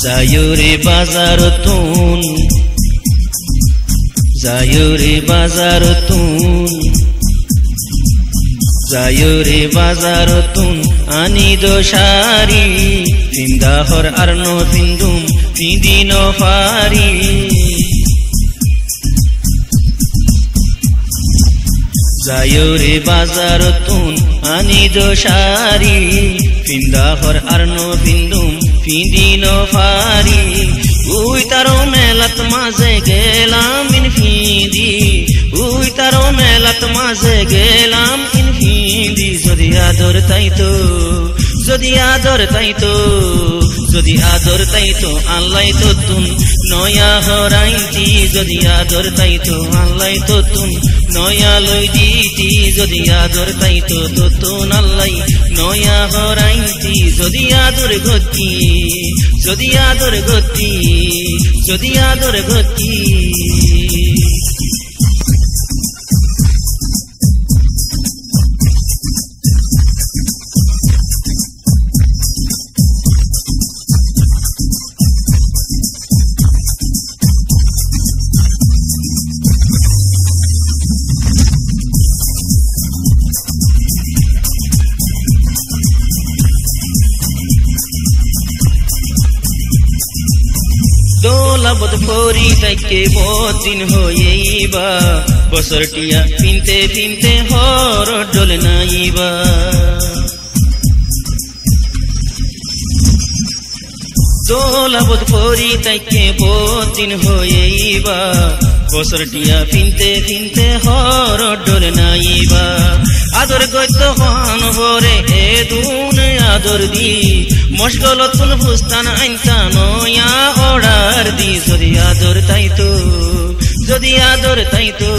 যায়রে বাজারতুন যায়রে বাজারতুন যায়রে বাজারতুন আনিদ sari ফিন্দাহর আরনো ফিন্দুম ফিদিন ফারি যায়রে বাজারতুন আনিদ sari ফিন্দাহর আরনো ফিন্দুম ফিদিন ফারি we তারো মেলাত মাঝে গেলাম ইনফিদি উই তারো মেলাত মাঝে গেলাম ইনফিদি যদি আদর তাইতো যদি আদর তাইতো যদি আদর তাইতো আল্লাহ তো তুন নয়া হরাইতি যদি আদর তাইতো আল্লাহ তো তুন নয়া লই দিতি যদি আদর তাইতো তো তুন আল্লাহ নয়া হরাইতি যদি আদর গতি যদি আদর গতি যদি আদর গতি দোলাবত ফরি তাইকে বদিন হইবা বছরটিয়া পিনতে পিনতে হর ডল নাইবা দোলাবত ফরি তাইকে বদিন হইবা বছরটিয়া পিনতে পিনতে হর ডল নাইবা আদর গইত হন ভরে হে দুন আদর দি মশগলতুন ফুস্তান আইনতা নয়া অর্ডার দি যদি আদর তাইতো যদি আদর তাইতো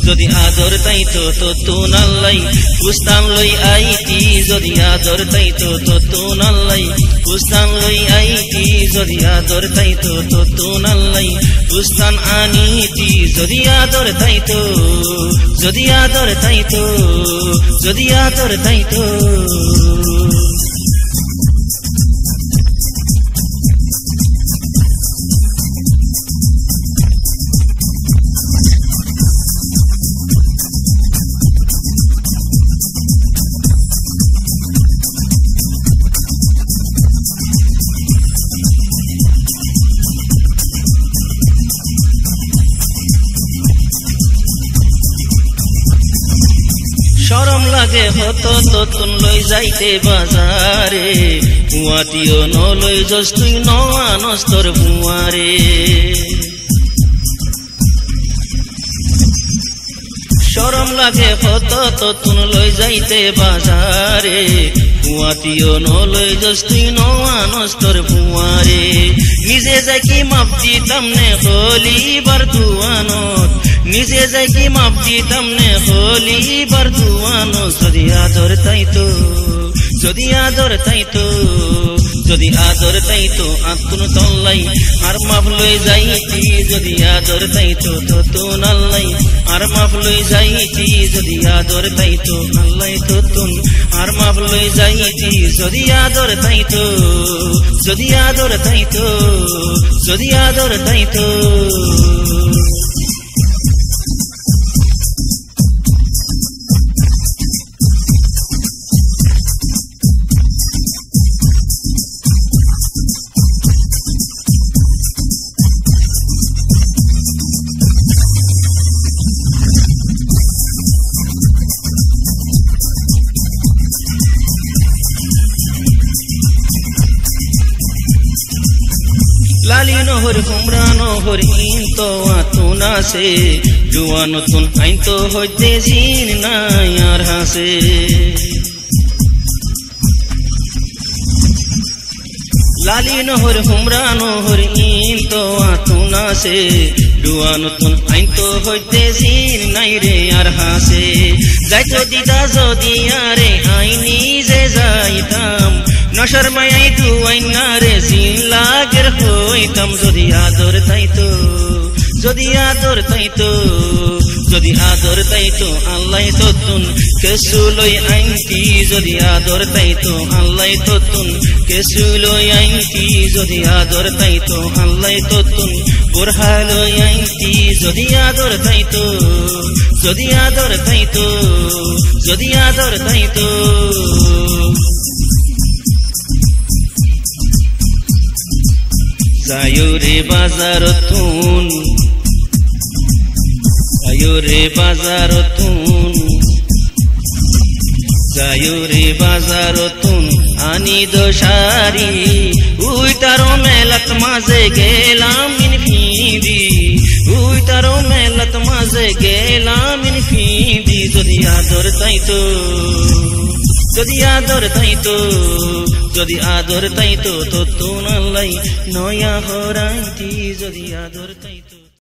যদি আদর তাইতো তো তুন আল্লাই ফুস্তান লই আইতি যদি আদর তাইতো তো তুন আল্লাই ফুস্তান লই আইতি যদি আদর তাইতো তো তুন আল্লাই ফুস্তান আনিতি যদি আদর তাইতো যদি আদর তাইতো যদি আদর তাইতো শরম লাগে হতো তো তুন লই যাইতে বাজারে পুয়াতিও নলই যস তুই নস্তর বুয়ারে শরম লাগে হতো তো তুন লই যাইতে বাজারে পুয়াতিও নলই যস তুই নস্তর বুয়ারে নিজে যাই কি মাপ দিতাম নে হলি বার দুয়ানত নিজে যাই কি মাপ দিতাম নে হলি বার দুয়ানো যদি আদর তাইতো যদি আদর তাইতো যদি আদর তাইতো আতুন তল্লাই আর মাপ লই যাইতি যদি আদর তাইতো তো তুন আল্লাই আর মাপ লই যাইতি যদি আদর তাইতো আল্লাই তো তুন আর মাপ লই যাইতি যদি আদর তাইতো যদি আদর তাইতো যদি আদর তাইতো লালি নহর হুমরা নহর ইনতো আতুনা সে জুয়ানতুন আইনতো হইতে জিন নাই আর হাসে লালি নহর হুমরা নহর ইনতো আতুনা সে জুয়ানতুন আইনতো হইতে জিন নাই রে আর হাসে যাইতো দিদা যদি আরে আইনি যে যাইতাম নশর মায়াই দুয়াই না রে জিন লাগের হইতাম যদি আদর তাইতো যদি আদর তাইতো যদি আদর তাইতো আল্লাহ ততুন কেসু লই আইনতি যদি আদর তাইতো আল্লাহ ততুন কেসু লই আইনতি যদি আদর তাইতো আল্লাহ ততুন বোরহা লই আইনতি যদি আদর তাইতো যদি আদর তাইতো যদি আদর তাইতো যায়ো রে বাজারতুন যায়ো রে বাজারতুন যায়ো রে বাজারতুন আনি দোষারি উই তারো মেলাত মাঝে গেলাম ইনফিদি উই তারো মেলাত মাঝে গেলাম ইনফিদি যদি আদর তাইতো যদি আদর তাইতো যদি আদর তাইতো তো তুন আল্লাহ নয়া হরাইতি যদি আদর তাইতো